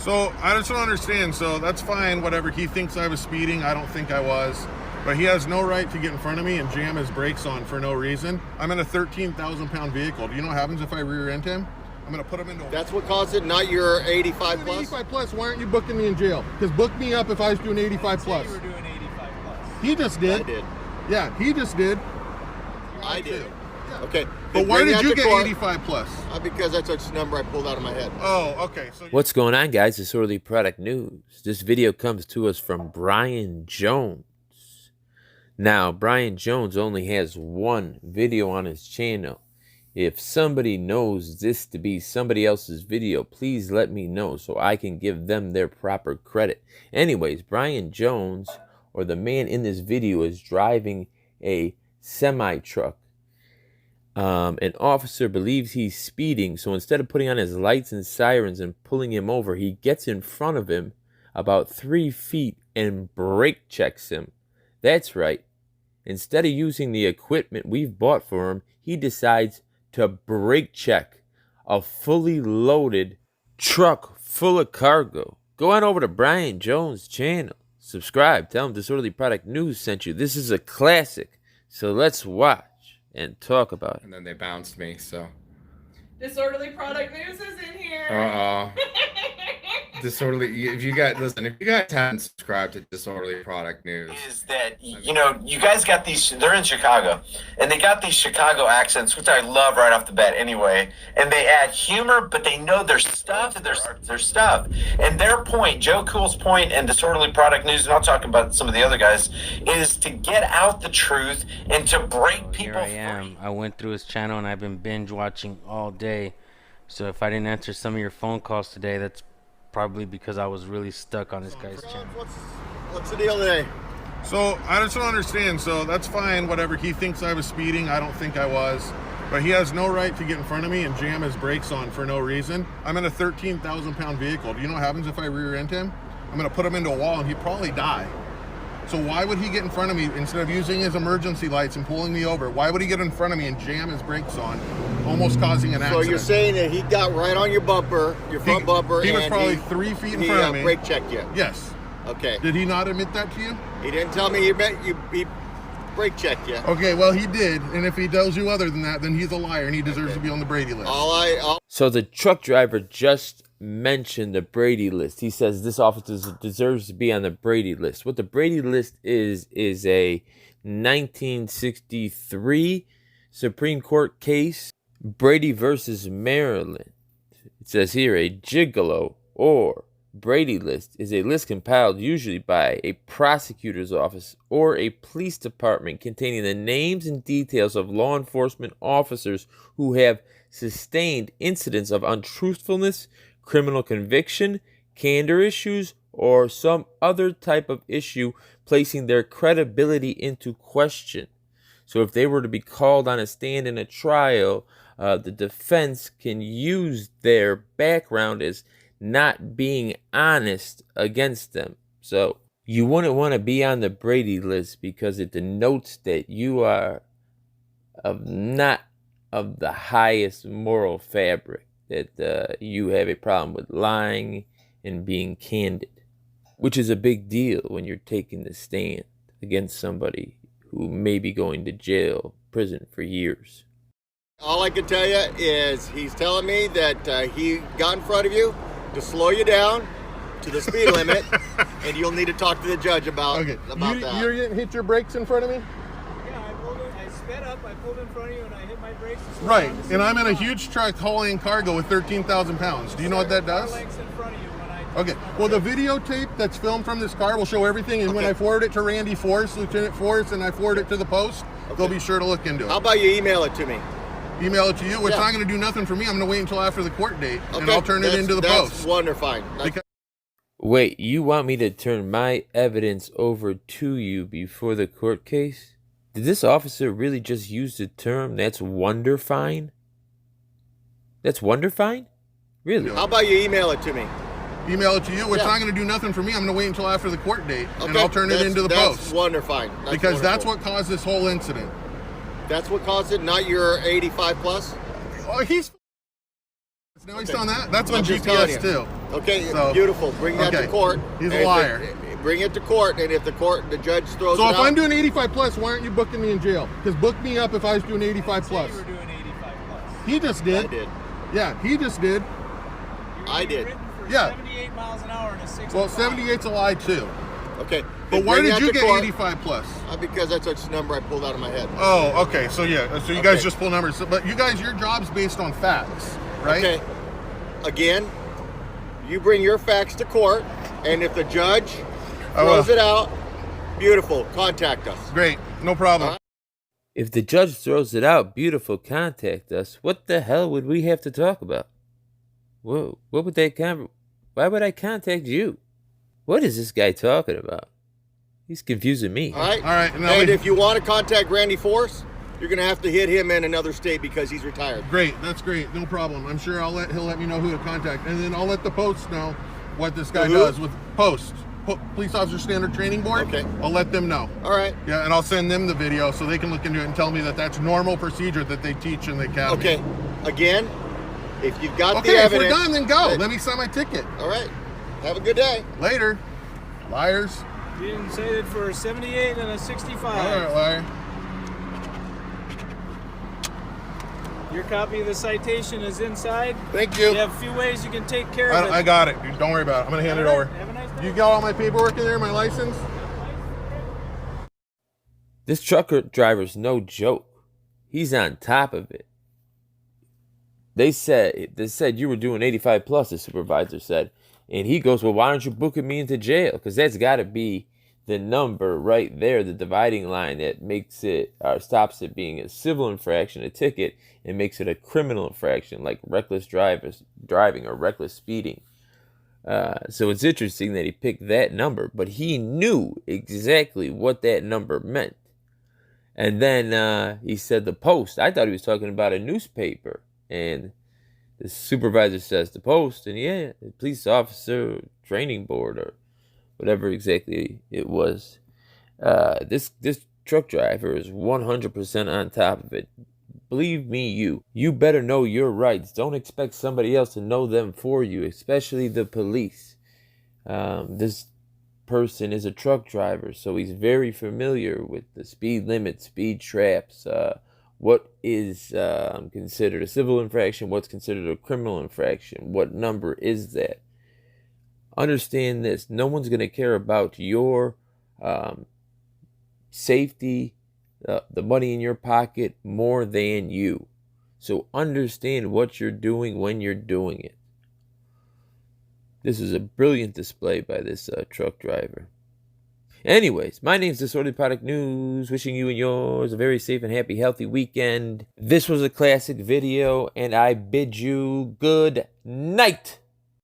So I just don't understand. So that's fine, whatever. He thinks I was speeding. I don't think I was. But he has no right to get in front of me and jam his brakes on for no reason. I'm in a 13,000-pound vehicle. Do you know what happens if I rear end him? I'm going to put him into... That's what caused it, not your 85 plus? 85 plus. Why aren't you booking me in jail? Because book me up if I was doing 85 plus. You were doing 85 plus. He just did. I did. Yeah, he just did. I did. Yeah. Okay. But why did you get 85 plus? Because that's a number I pulled out of my head. Oh, okay. So What's going on, guys? Disorderly Product News. This video comes to us from Brian Jones. Now, Brian Jones only has one video on his channel. If somebody knows this to be somebody else's video, please let me know so I can give them their proper credit. Anyways, Brian Jones, or the man in this video, is driving a semi-truck. An officer believes he's speeding, so instead of putting on his lights and sirens and pulling him over, he gets in front of him about 3 feet and brake checks him. That's right. Instead of using the equipment we've bought for him, he decides to brake check a fully loaded truck full of cargo. Go on over to Brian Jones' channel. Subscribe. Tell him Disorderly Product News sent you. This is a classic. So let's watch and talk about it. And then they bounced me, so. Disorderly Product News is in here. Disorderly. If you guys haven't subscribed to Disorderly Product News, is that, you know, you guys got these, they're in Chicago, and they got these Chicago accents, which I love right off the bat anyway, and they add humor, but they know their stuff, their stuff. And their point, Joe Cool's point, and Disorderly Product News, and I'll talk about some of the other guys, is to get out the truth and to break people free. Here I am. I went through his channel, and I've been binge watching all day. So if I didn't answer some of your phone calls today, that's probably because I was really stuck on this guy's channel. What's the deal today? So I just don't understand. So that's fine, whatever. He thinks I was speeding. I don't think I was. But he has no right to get in front of me and jam his brakes on for no reason. I'm in a 13,000-pound vehicle. Do you know what happens if I rear end him? I'm going to put him into a wall and he'd probably die. So why would he get in front of me instead of using his emergency lights and pulling me over? Why would he get in front of me and jam his brakes on, almost causing an accident? So you're saying that he got right on your bumper, your front bumper, he was and probably 3 feet in front of me. He brake checked you. Yes. Okay. Did he not admit that to you? He didn't tell me he brake checked you. Okay, well he did, and if he tells you other than that, then he's a liar and he deserves to be on the Brady list. So the truck driver just mentioned the Brady list. He says this officer deserves to be on the Brady list. What the Brady list is a 1963 Supreme Court case, Brady versus Maryland. It says here a gigolo or Brady list is a list compiled usually by a prosecutor's office or a police department containing the names and details of law enforcement officers who have sustained incidents of untruthfulness, criminal conviction, candor issues, or some other type of issue placing their credibility into question. So if they were to be called on a stand in a trial, the defense can use their background as not being honest against them. So you wouldn't want to be on the Brady list because it denotes that you are not of the highest moral fabric, that you have a problem with lying and being candid, which is a big deal when you're taking the stand against somebody who may be going to jail, prison for years. All I can tell you is he's telling me that he got in front of you to slow you down to the speed limit, and you'll need to talk to the judge about that. You didn't hit your brakes in front of me? Yeah, I sped up, I pulled in front of you, and I hit my brakes. Right, and I'm in a huge truck hauling cargo with 13,000 pounds. Do you know what that does? Okay, well the videotape that's filmed from this car will show everything, and when I forward it to Randy Forrest, Lieutenant Forrest, and I forward it to the Post, they'll be sure to look into it. How about you email it to me? Email it to you? Well, it's not going to do nothing for me. I'm going to wait until after the court date, and I'll turn it into the Post. That's wonderful. Wait, you want me to turn my evidence over to you before the court case? Did this officer really just use the term, that's wonderfine? That's wonderfine? Really? How about you email it to me? Email it to you? Well, it's not going to do nothing for me. I'm going to wait until after the court date, and I'll turn it into the Post. That's wonderful. Because that's what caused this whole incident. That's what caused it, not your 85 plus? Oh, he's... Now he's on that? That's on GPS too. Okay, So, beautiful. Bring that okay. to court. He's a And liar. Bring it to court, and if the judge throws So it if out, I'm doing 85 plus, why aren't you booking me in jail? Because book me up if I was doing 85 plus. You were doing 85 plus. He just I did. did. Yeah, he just did. I did. Written for Yeah. 78 miles an hour and a 65. Well, 78's a lie too. Okay. But then why bring did that you to get court, 85 plus? Because that's a number I pulled out of my head. Oh, okay. So yeah, so you guys Okay. just pull numbers. But you guys, your job's based on facts, right? Okay. Again, you bring your facts to court, and if the judge throws it out, beautiful. Contact us. Great, no problem. If the judge throws it out, beautiful, contact us. What the hell would we have to talk about? Whoa, what would why would I contact you? What is this guy talking about? He's confusing me. All right. All right. Now And if you want to contact Randy Force, you're gonna have to hit him in another state because he's retired. Great, that's great, no problem. I'm sure he'll let me know who to contact, and then I'll let the post know what this guy Who? does with Police Officer Standard Training Board. Okay. I'll let them know. All right. Yeah, and I'll send them the video so they can look into it and tell me that that's normal procedure that they teach in the academy. Okay. Again, if you've got Okay, the if evidence, we're done, then go. Let me sign my ticket. All right. Have a good day. Later, liars. You didn't say it for a 78 and a 65. All right, liar. Your copy of the citation is inside. Thank you. You have a few ways you can take care of it. I got it, dude. Don't worry about it. I'm gonna hand it over. Have a nice day. You got all my paperwork in there, my license? This trucker driver's no joke. He's on top of it. They said you were doing 85 plus, the supervisor said. And he goes, well, why aren't you booking me into jail? Because that's got to be the number right there, the dividing line that makes it, or stops it being a civil infraction, a ticket, and makes it a criminal infraction, like reckless driving or reckless speeding. So it's interesting that he picked that number, but he knew exactly what that number meant. And then he said the Post. I thought he was talking about a newspaper. And the supervisor says the Post, and yeah, the police officer training board or whatever exactly it was. This truck driver is 100% on top of it. Believe me, you better know your rights. Don't expect somebody else to know them for you, especially the police. This person is a truck driver, so he's very familiar with the speed limit, speed traps, what is considered a civil infraction, what's considered a criminal infraction, what number is that. Understand this, no one's going to care about your safety, the money in your pocket more than you. So understand what you're doing when you're doing it. This is a brilliant display by this truck driver. Anyways, my name's Disorderly Product News, wishing you and yours a very safe and happy, healthy weekend. This was a classic video, and I bid you good night.